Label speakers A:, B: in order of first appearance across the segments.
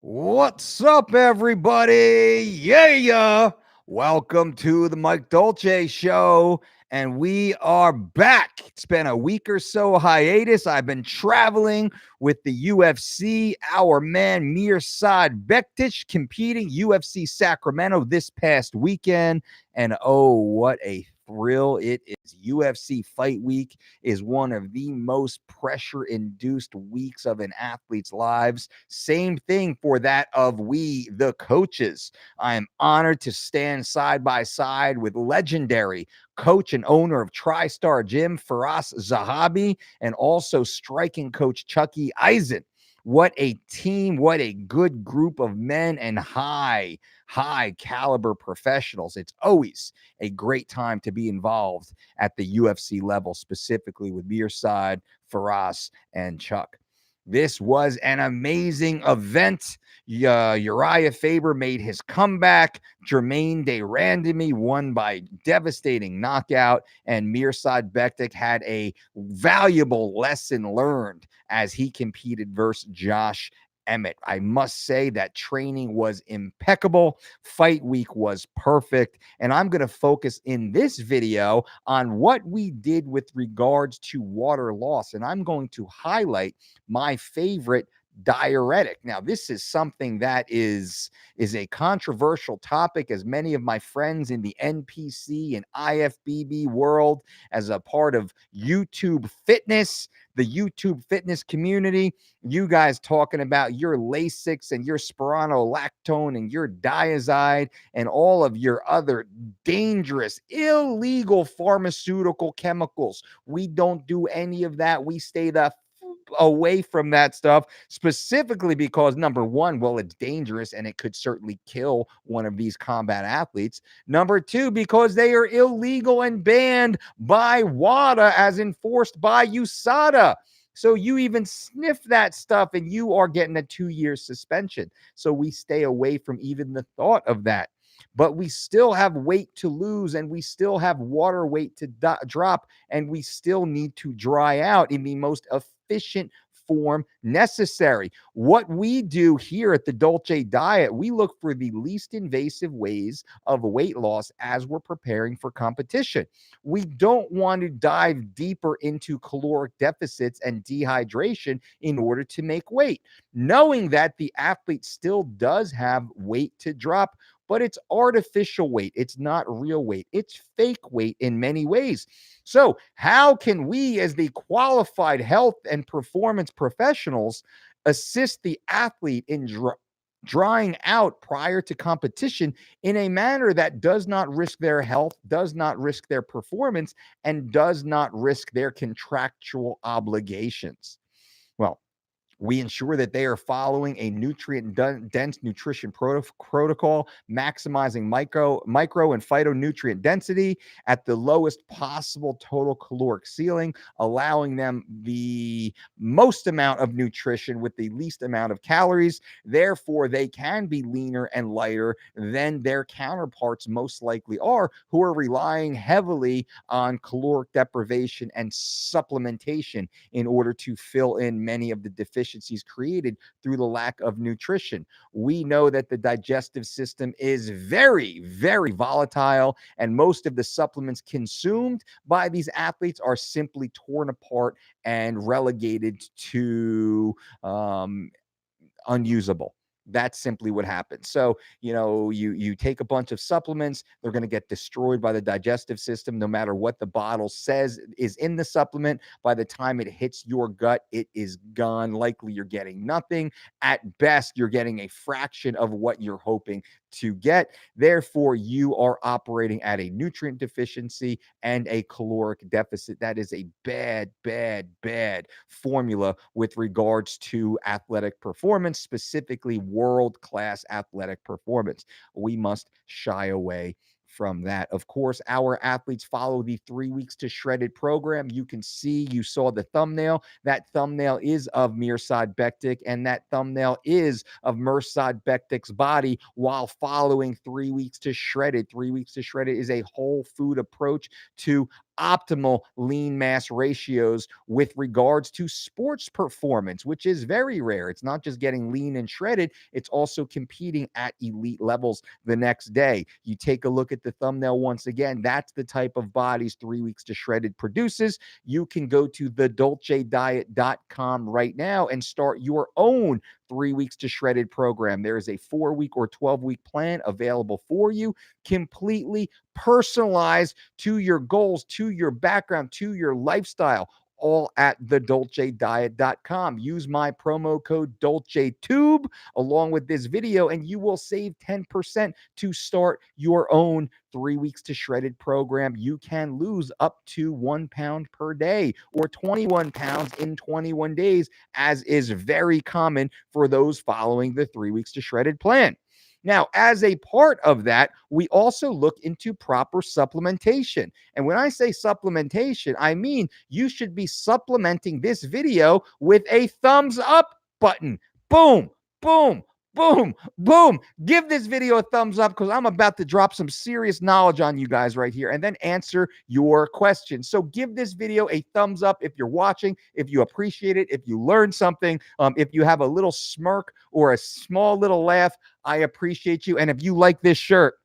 A: What's up, everybody? Yeah. Welcome to the Mike Dolce Show. And we are back. It's been a week or so hiatus. I've been traveling with the UFC. Our man Mirsad Bektic competing UFC Sacramento this past weekend. And oh, what a thrill it is. UFC Fight Week is one of the most pressure induced weeks of an athlete's lives. Same thing for that of we, the coaches. I am honored to stand side by side with legendary coach and owner of TriStar Gym, Firas Zahabi, and also striking coach Chucky Eisen. What a team, what a good group of men and high caliber professionals. It's always a great time to be involved at the UFC level, specifically with Mirsad, Firas, and Chuck. This was an amazing event. Uriah Faber made his comeback. Jermaine de Randami won by devastating knockout. And Mirsad Bektic had a valuable lesson learned as he competed versus Josh Emmett. I must say that training was impeccable. Fight week was perfect. And I'm going to focus in this video on what we did with regards to water loss. And I'm going to highlight my favorite diuretic. Now, this is something that is a controversial topic, as many of my friends in the NPC and IFBB world, as a part of YouTube fitness, the YouTube fitness community, you guys talking about your Lasix and your spironolactone and your diazide and all of your other dangerous, illegal pharmaceutical chemicals. We don't do any of that. We stay the away from that stuff, specifically because number one, well, it's dangerous and it could certainly kill one of these combat athletes. Number two, because they are illegal and banned by WADA as enforced by USADA. So you even sniff that stuff and you are getting a 2-year suspension. So we stay away from even the thought of that. But we still have weight to lose, and we still have water weight to drop, and we still need to dry out in the most efficient form necessary. What we do here at the Dolce Diet, we look for the least invasive ways of weight loss as we're preparing for competition. We don't want to dive deeper into caloric deficits and dehydration in order to make weight, knowing that the athlete still does have weight to drop, but it's artificial weight. It's not real weight. It's fake weight in many ways. So, how can we, as the qualified health and performance professionals, assist the athlete in drying out prior to competition in a manner that does not risk their health, does not risk their performance, and does not risk their contractual obligations? Well, we ensure that they are following a nutrient-dense nutrition protocol, maximizing micro and phytonutrient density at the lowest possible total caloric ceiling, allowing them the most amount of nutrition with the least amount of calories. Therefore, they can be leaner and lighter than their counterparts most likely are, who are relying heavily on caloric deprivation and supplementation in order to fill in many of the deficiencies created through the lack of nutrition. We know that the digestive system is very, very volatile, and most of the supplements consumed by these athletes are simply torn apart and relegated to unusable. That's simply what happens. So, you take a bunch of supplements, they're going to get destroyed by the digestive system no matter what the bottle says is in the supplement. By the time it hits your gut, it is gone. Likely you're getting nothing. At best, you're getting a fraction of what you're hoping to get. Therefore, you are operating at a nutrient deficiency and a caloric deficit. That is a bad, bad, bad formula with regards to athletic performance, specifically world-class athletic performance. We must shy away from that. Of course, our athletes follow the 3 weeks to shredded program. You saw the thumbnail. That thumbnail is of Mirsad Bektic, and that thumbnail is of Mirsad Bektic's body while following 3 weeks to shredded. 3 weeks to shredded is a whole food approach to optimal lean mass ratios with regards to sports performance, which is very rare. It's not just getting lean and shredded, it's also competing at elite levels the next day. You take a look at the thumbnail once again, that's the type of bodies 3 weeks to shredded produces. You can go to thedolcediet.com right now and start your own 3 weeks to shredded program. There is a 4-week or 12-week plan available for you, completely personalized to your goals, to your background, to your lifestyle, all at thedolcediet.com. Use my promo code DolceTube along with this video, and you will save 10% to start your own 3 weeks to shredded program. You can lose up to 1 pound per day or 21 pounds in 21 days, as is very common for those following the 3 weeks to shredded plan. Now, as a part of that, we also look into proper supplementation. And when I say supplementation, I mean you should be supplementing this video with a thumbs up button. Boom, boom, boom, boom. Give this video a thumbs up because I'm about to drop some serious knowledge on you guys right here and then answer your questions. So give this video a thumbs up if you're watching, if you appreciate it, if you learned something, if you have a little smirk or a small little laugh, I appreciate you. And if you like this shirt,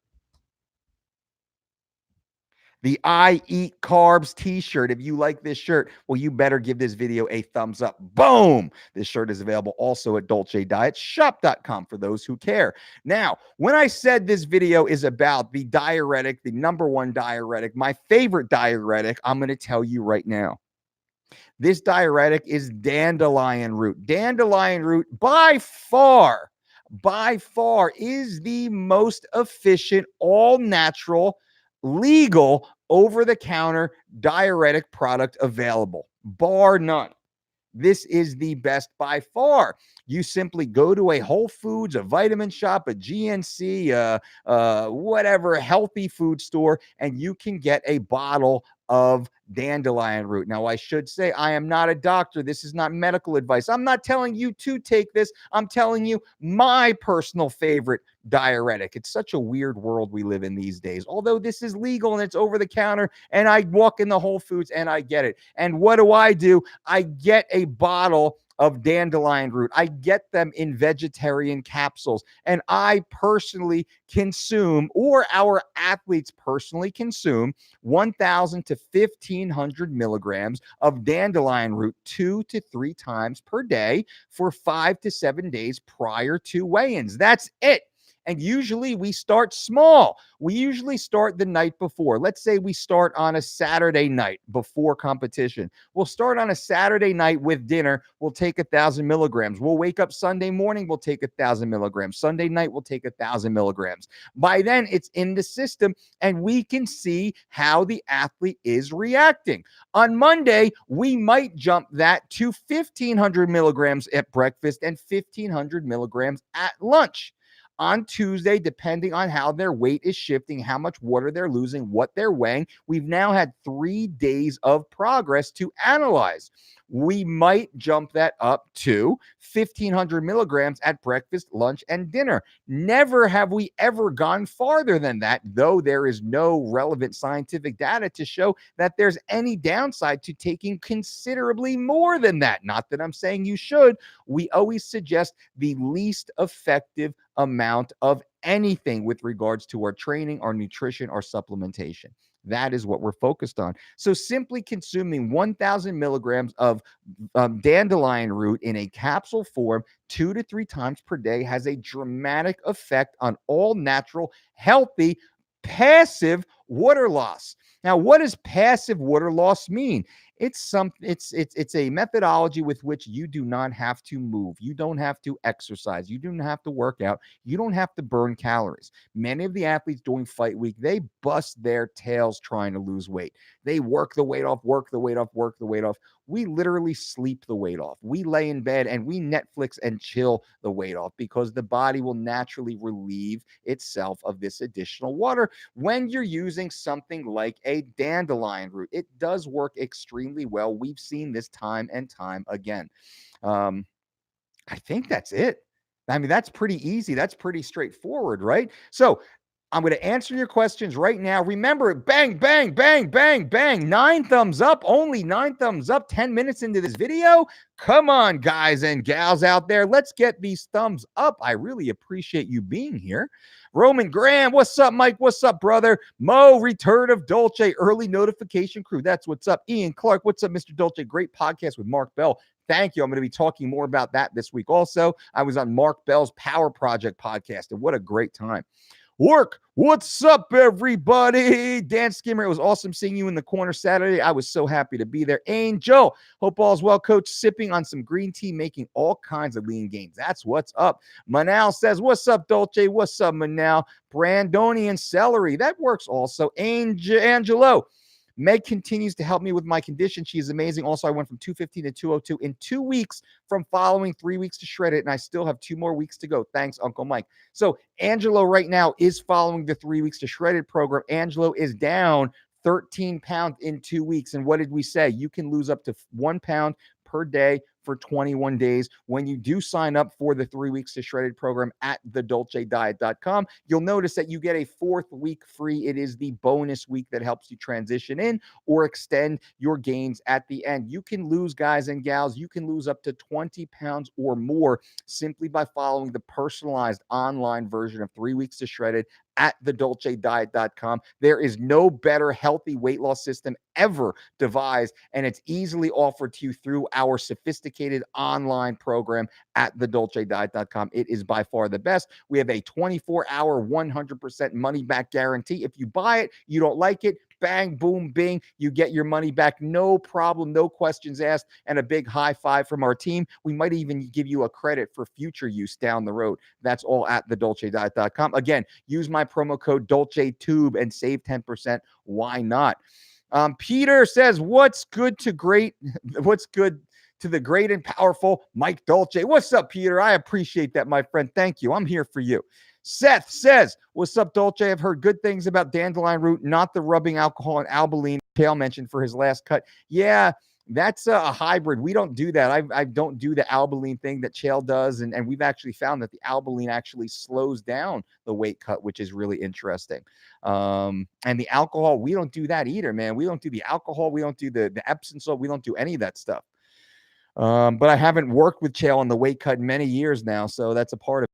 A: the I Eat Carbs t-shirt, if you like this shirt, well, you better give this video a thumbs up. Boom! This shirt is available also at DolceDietShop.com for those who care. Now, when I said this video is about the diuretic, the #1 diuretic, my favorite diuretic, I'm going to tell you right now. This diuretic is Dandelion Root. Dandelion Root, by far, is the most efficient, all-natural, legal, over-the-counter diuretic product available, bar none. This is the best by far. You simply go to a Whole Foods, a Vitamin Shop, a GNC, whatever healthy food store, and you can get a bottle of Dandelion Root. Now, I should say I am not a doctor. This is not medical advice. I'm not telling you to take this. I'm telling you my personal favorite diuretic. It's such a weird world we live in these days. Although this is legal and it's over the counter, and I walk in the Whole Foods and I get it. And what do? I get a bottle of Dandelion Root. I get them in vegetarian capsules, and I personally consume, or our athletes personally consume, 1,000 to 1,500 milligrams of Dandelion Root 2 to 3 times per day for 5 to 7 days prior to weigh-ins. That's it. And usually we start small. We usually start the night before. Let's say we start on a Saturday night before competition. We'll start on a Saturday night with dinner. We'll take 1,000 milligrams. We'll wake up Sunday morning. We'll take 1,000 milligrams. Sunday night, we'll take 1,000 milligrams. By then, it's in the system, and we can see how the athlete is reacting. On Monday, we might jump that to 1,500 milligrams at breakfast and 1,500 milligrams at lunch. On Tuesday, depending on how their weight is shifting, how much water they're losing, what they're weighing, we've now had 3 days of progress to analyze. We might jump that up to 1,500 milligrams at breakfast, lunch, and dinner. Never have we ever gone farther than that, though there is no relevant scientific data to show that there's any downside to taking considerably more than that. Not that I'm saying you should. We always suggest the least effective amount of anything with regards to our training, our nutrition, our supplementation. That is what we're focused on. So simply consuming 1,000 milligrams of Dandelion Root in a capsule form 2 to 3 times per day has a dramatic effect on all natural, healthy, passive water loss. Now, what does passive water loss mean? It's a methodology with which you do not have to move. You don't have to exercise. You don't have to work out. You don't have to burn calories. Many of the athletes during fight week, they bust their tails trying to lose weight. They work the weight off, work the weight off, work the weight off. We literally sleep the weight off. We lay in bed and we Netflix and chill the weight off because the body will naturally relieve itself of this additional water when you're using something like a dandelion root. It does work extremely well. We've seen this time and time again. I think that's it. I mean, that's pretty easy. That's pretty straightforward, right? So I'm going to answer your questions right now. Remember, bang, bang, bang, bang, bang. 9 thumbs up, only 9 thumbs up, 10 minutes into this video. Come on, guys and gals out there. Let's get these thumbs up. I really appreciate you being here. Roman Graham, what's up, Mike? What's up, brother? Mo, return of Dolce, early notification crew. That's what's up. Ian Clark, what's up, Mr. Dolce? Great podcast with Mark Bell. Thank you. I'm going to be talking more about that this week. Also, I was on Mark Bell's Power Project podcast, and what a great time. Work, what's up, everybody? Dan Skimmer, it was awesome seeing you in the corner Saturday. I was so happy to be there. Angel, hope all's well, coach. Sipping on some green tea, making all kinds of lean gains. That's what's up. Manal says, what's up, Dolce? What's up, Manal? Brandonian celery, that works also. Angelo, Meg continues to help me with my condition. She is amazing. Also, I went from 215 to 202 in 2 weeks from following 3 weeks to shred it, and I still have 2 more weeks to go. Thanks, Uncle Mike. So Angelo right now is following the 3 weeks to shred it program. Angelo is down 13 pounds in 2 weeks. And what did we say? You can lose up to 1 pound per day for 21 days when you do sign up for the 3 weeks to shredded program at thedolcediet.com. You'll notice that you get a 4th week free. It is the bonus week that helps you transition in or extend your gains at the end. You can lose, guys and gals, you can lose up to 20 pounds or more simply by following the personalized online version of 3 weeks to shredded at thedolcediet.com. There is no better healthy weight loss system ever devised, and it's easily offered to you through our sophisticated online program at thedolcediet.com. It is by far the best. We have a 24-hour, 100% money-back guarantee. If you buy it, you don't like it, bang, boom, bing, you get your money back. No problem, no questions asked, and a big high five from our team. We might even give you a credit for future use down the road. That's all at thedolcediet.com. Again, use my promo code DolceTube and save 10%. Why not? Peter says, what's good to great? What's good to the great and powerful Mike Dolce? What's up, Peter? I appreciate that, my friend. Thank you. I'm here for you. Seth says, what's up, Dolce? I've heard good things about Dandelion Root, not the rubbing alcohol and albaline Chael mentioned for his last cut. Yeah, that's a hybrid. We don't do that. I don't do the albaline thing that Chael does. And we've actually found that the albaline actually slows down the weight cut, which is really interesting. And the alcohol, we don't do that either, man. We don't do the alcohol. We don't do the Epsom salt. We don't do any of that stuff. But I haven't worked with Chael on the weight cut in many years now. So that's a part of it.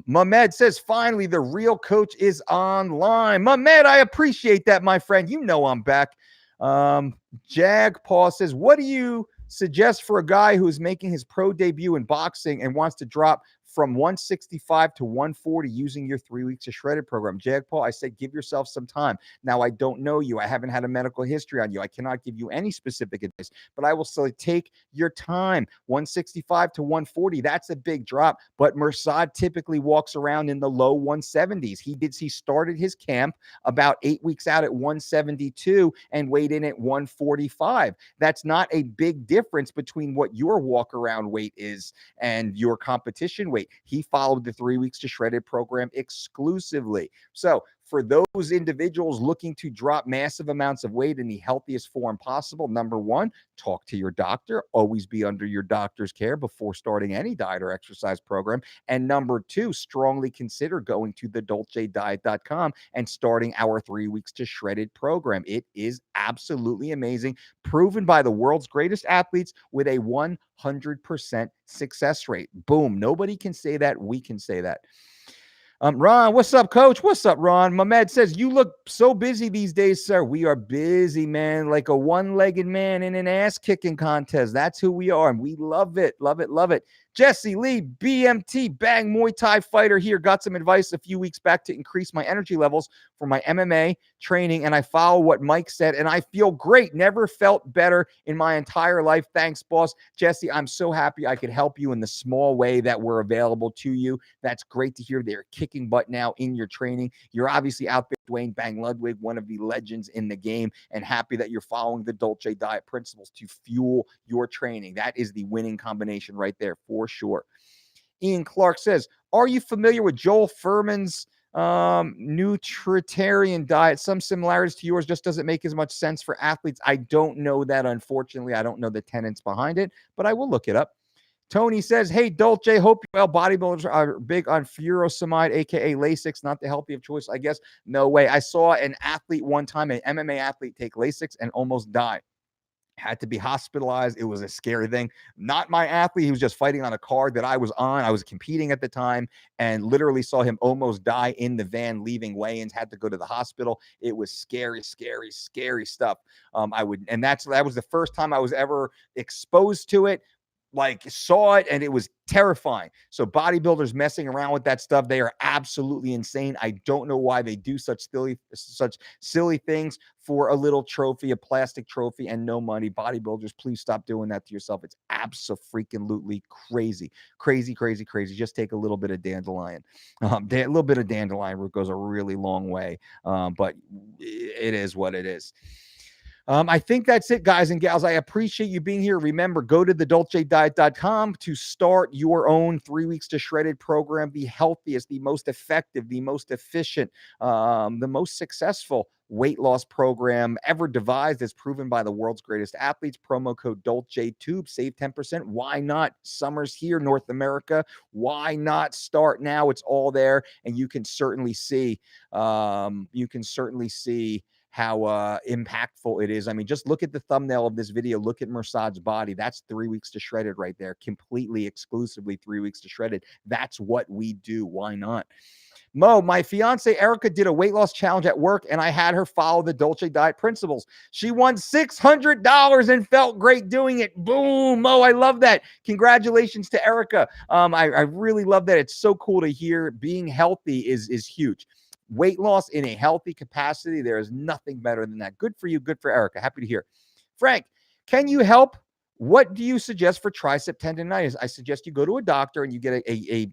A: Mehmed says, finally, the real coach is online. Mehmed, I appreciate that, my friend. You know I'm back. Jag Paul says, what do you suggest for a guy who is making his pro debut in boxing and wants to drop from 165 to 140 using your 3 weeks of shredded program? Jag Paul, I said, give yourself some time. Now, I don't know you. I haven't had a medical history on you. I cannot give you any specific advice, but I will say take your time. 165 to 140, that's a big drop, but Mirsad typically walks around in the low 170s. He started his camp about 8 weeks out at 172 and weighed in at 145. That's not a big difference between what your walk around weight is and your competition weight. He followed the 3 weeks to shredded program exclusively. So for those individuals looking to drop massive amounts of weight in the healthiest form possible, number one, talk to your doctor. Always be under your doctor's care before starting any diet or exercise program. And number two, strongly consider going to thedolcediet.com and starting our 3 weeks to shredded program. It is absolutely amazing, proven by the world's greatest athletes with a 100% success rate. Boom. Nobody can say that. We can say that. Ron, what's up, coach? What's up, Ron? Mehmed says, you look so busy these days, sir. We are busy, man, like a one-legged man in an ass-kicking contest. That's who we are, and we love it, love it, love it. Jesse Lee, BMT, Bang Muay Thai fighter here. Got some advice a few weeks back to increase my energy levels for my MMA training, and I follow what Mike said, and I feel great. Never felt better in my entire life. Thanks, boss. Jesse, I'm so happy I could help you in the small way that we're available to you. That's great to hear. They're kicking butt now in your training. You're obviously out there, Dwayne Bang Ludwig, one of the legends in the game, and happy that you're following the Dolce Diet principles to fuel your training. That is the winning combination right there for sure. Ian Clark says, are you familiar with Joel Furman's nutritarian diet? Some similarities to yours, just doesn't make as much sense for athletes. I don't know that, unfortunately. I don't know the tenets behind it, but I will look it up. Tony says, hey, Dolce, hope you're well. Bodybuilders are big on furosemide, aka Lasix, not the healthy of choice, I guess. No way. I saw an athlete one time, an MMA athlete, take Lasix and almost die. Had to be hospitalized. It was a scary thing. Not my athlete. He was just fighting on a card that I was on. I was competing at the time and literally saw him almost die in the van leaving weigh-ins, had to go to the hospital. It was scary, scary, scary stuff. That was the first time I was ever exposed to it. Like, saw it, and it was terrifying. So bodybuilders messing around with that stuff, they are absolutely insane. I don't know why they do such silly things for a little trophy, a plastic trophy, and no money. Bodybuilders, please stop doing that to yourself. It's abso-freaking-lutely crazy. Crazy, crazy, crazy. Just take a little bit of dandelion. A little bit of dandelion root goes a really long way, but it is what it is. I think that's it, guys and gals. I appreciate you being here. Remember, go to thedolcediet.com to start your own 3 weeks to shredded program. The healthiest, the most effective, the most efficient, the most successful weight loss program ever devised, as proven by the world's greatest athletes. Promo code DolceTube, save 10%. Why not? Summer's here, North America. Why not start now? It's all there, and you can certainly see. How impactful it is. I mean, just look at the thumbnail of this video. Look at Mersad's body. That's 3 weeks to shredded right there. Completely, exclusively 3 weeks to shredded. That's what we do. Why not? Mo, my fiance Erica did a weight loss challenge at work, and I had her follow the Dolce Diet principles. She won $600 and felt great doing it. Boom, Mo, I love that. Congratulations to Erica. I really love that. It's so cool to hear. Being healthy is huge. Weight loss in a healthy capacity, there is nothing better than that. Good for you. Good for Erica. Happy to hear. Frank, can you help? What do you suggest for tricep tendonitis? I suggest you go to a doctor and you get a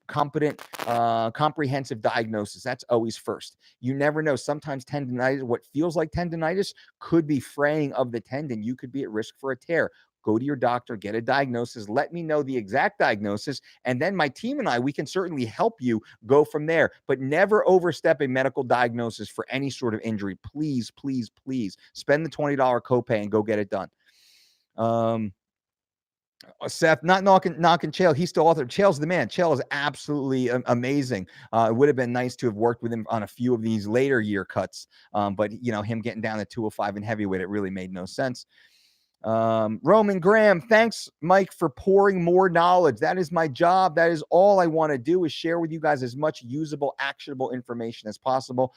A: competent, comprehensive diagnosis. That's always first. You never know. Sometimes tendonitis, what feels like tendonitis, could be fraying of the tendon. You could be at risk for a tear. Go to your doctor, get a diagnosis, let me know the exact diagnosis, and then my team and I, we can certainly help you go from there. But never overstep a medical diagnosis for any sort of injury. Please, please, please spend the $20 copay and go get it done. Seth, not knocking Chael. He's still author. Chael's the man. Chael is absolutely amazing. It would have been nice to have worked with him on a few of these later year cuts. But, him getting down to 205 in heavyweight, it really made no sense. Roman Graham, thanks, Mike, for pouring more knowledge. That is my job. That is all I want to do, is share with you guys as much usable, actionable information as possible.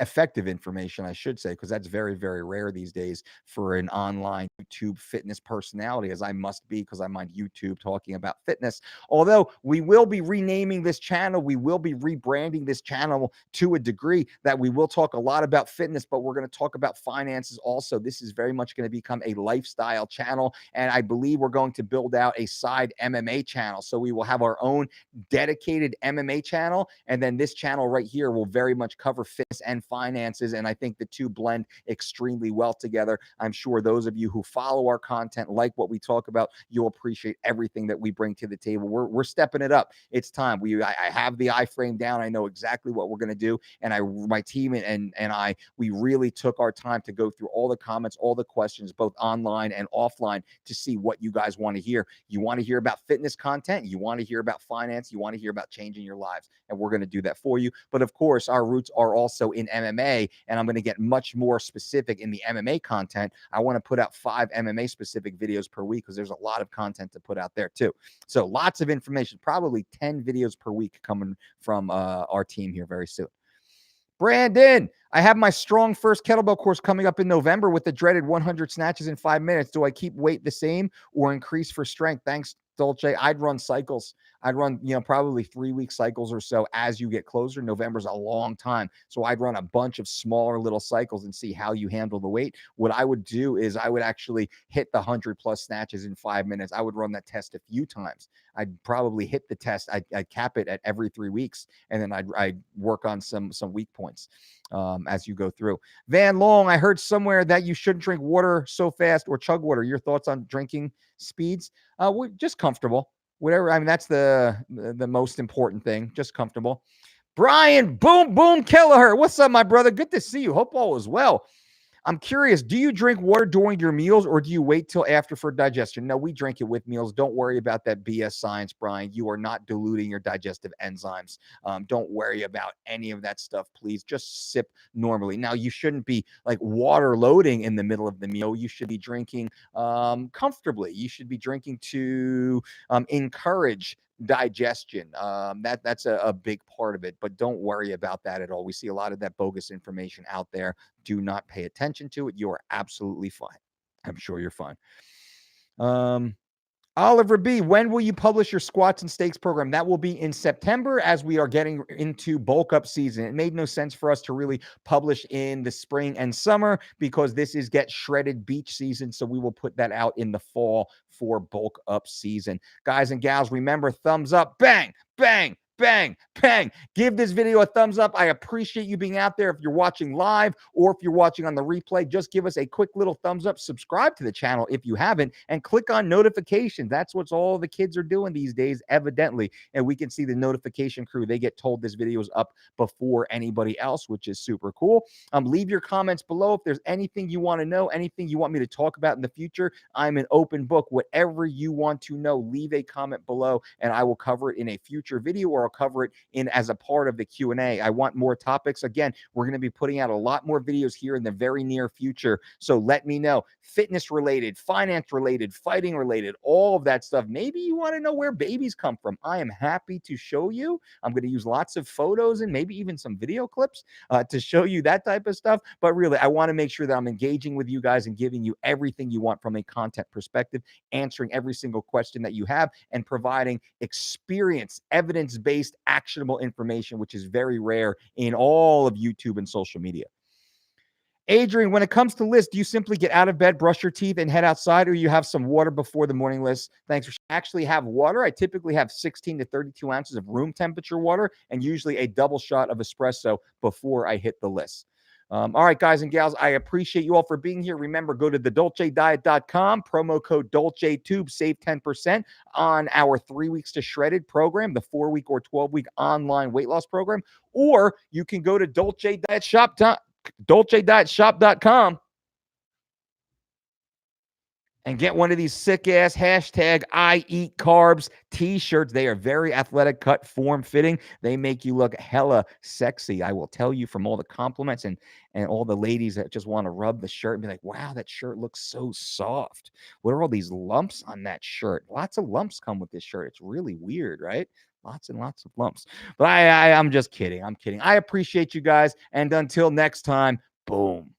A: Effective information, I should say, because that's very, very rare these days for an online YouTube fitness personality, as I must be, because I'm on YouTube talking about fitness. Although we will be renaming this channel, we will be rebranding this channel to a degree that we will talk a lot about fitness, but we're going to talk about finances also. This is very much going to become a lifestyle channel, and I believe we're going to build out a side MMA channel. So we will have our own dedicated MMA channel, and then this channel right here will very much cover fitness and finances, and I think the two blend extremely well together. I'm sure those of you who follow our content, like what we talk about, you'll appreciate everything that we bring to the table. We're stepping it up. It's time. I have the iframe down. I know exactly what we're going to do, and my team and I, we really took our time to go through all the comments, all the questions, both online and offline, to see what you guys want to hear. You want to hear about fitness content, you want to hear about finance, you want to hear about changing your lives, and we're going to do that for you. But of course, our roots are also in MMA, and I'm going to get much more specific in the MMA content. I want to put out 5 MMA specific videos per week, because there's a lot of content to put out there too. So lots of information, probably 10 videos per week coming from our team here very soon. Brandon, I have my strong first kettlebell course coming up in November with the dreaded 100 snatches in 5 minutes. Do I keep weight the same or increase for strength? Thanks, Dolce. I'd run cycles. I'd run, probably 3-week cycles or so as you get closer. November's a long time. So I'd run a bunch of smaller little cycles and see how you handle the weight. What I would do is I would actually hit the 100 plus snatches in 5 minutes. I would run that test a few times. I'd probably hit the test. I'd cap it at every 3 weeks. And then I'd work on some weak points as you go through. Van Long, I heard somewhere that you shouldn't drink water so fast or chug water. Your thoughts on drinking speeds? We're just comfortable. Whatever. I mean, that's the most important thing. Just comfortable. Brian, boom, Kelleher. What's up, my brother? Good to see you. Hope all is well. I'm curious, do you drink water during your meals or do you wait till after for digestion? No, we drink it with meals. Don't worry about that BS science, Brian. You are not diluting your digestive enzymes. Don't worry about any of that stuff, please. Just sip normally. Now, you shouldn't be like water loading in the middle of the meal. You should be drinking comfortably. You should be drinking to encourage digestion. That's a big part of it, but don't worry about that at all. We see a lot of that bogus information out there. Do not pay attention to it. You are absolutely fine. I'm sure you're fine. Oliver B, when will you publish your squats and steaks program? That will be in September as we are getting into bulk up season. It made no sense for us to really publish in the spring and summer because this is get shredded beach season. So we will put that out in the fall for bulk up season. Guys and gals, remember, thumbs up, bang, bang, bang, bang. Give this video a thumbs up. I appreciate you being out there. If you're watching live or if you're watching on the replay, just give us a quick little thumbs up. Subscribe to the channel if you haven't and click on notifications. That's what all the kids are doing these days, evidently. And we can see the notification crew. They get told this video is up before anybody else, which is super cool. Leave your comments below. If there's anything you want to know, anything you want me to talk about in the future, I'm an open book. Whatever you want to know, leave a comment below and I will cover it in a future video or I'll cover it in as a part of the Q&A. I want more topics. Again, we're going to be putting out a lot more videos here in the very near future. So let me know. Fitness related, finance related, fighting related, all of that stuff. Maybe you want to know where babies come from. I am happy to show you. I'm going to use lots of photos and maybe even some video clips to show you that type of stuff. But really, I want to make sure that I'm engaging with you guys and giving you everything you want from a content perspective, answering every single question that you have and providing experience, evidence-based, actionable information, which is very rare in all of YouTube and social media. Adrian, when it comes to lists, do you simply get out of bed, brush your teeth, and head outside, or you have some water before the morning list? Thanks. I actually have water. I typically have 16 to 32 ounces of room temperature water and usually a double shot of espresso before I hit the list. All right, guys and gals, I appreciate you all for being here. Remember, go to thedolcediet.com, promo code DolceTube, save 10% on our 3 weeks to shredded program, the 4-week or 12-week online weight loss program, or you can go to DolceDietShop.com and get one of these sick-ass hashtag I eat carbs t-shirts. They are very athletic, cut, form, fitting. They make you look hella sexy. I will tell you from all the compliments and all the ladies that just want to rub the shirt and be like, wow, that shirt looks so soft. What are all these lumps on that shirt? Lots of lumps come with this shirt. It's really weird, right? Lots and lots of lumps. But I'm just kidding. I'm kidding. I appreciate you guys. And until next time, boom.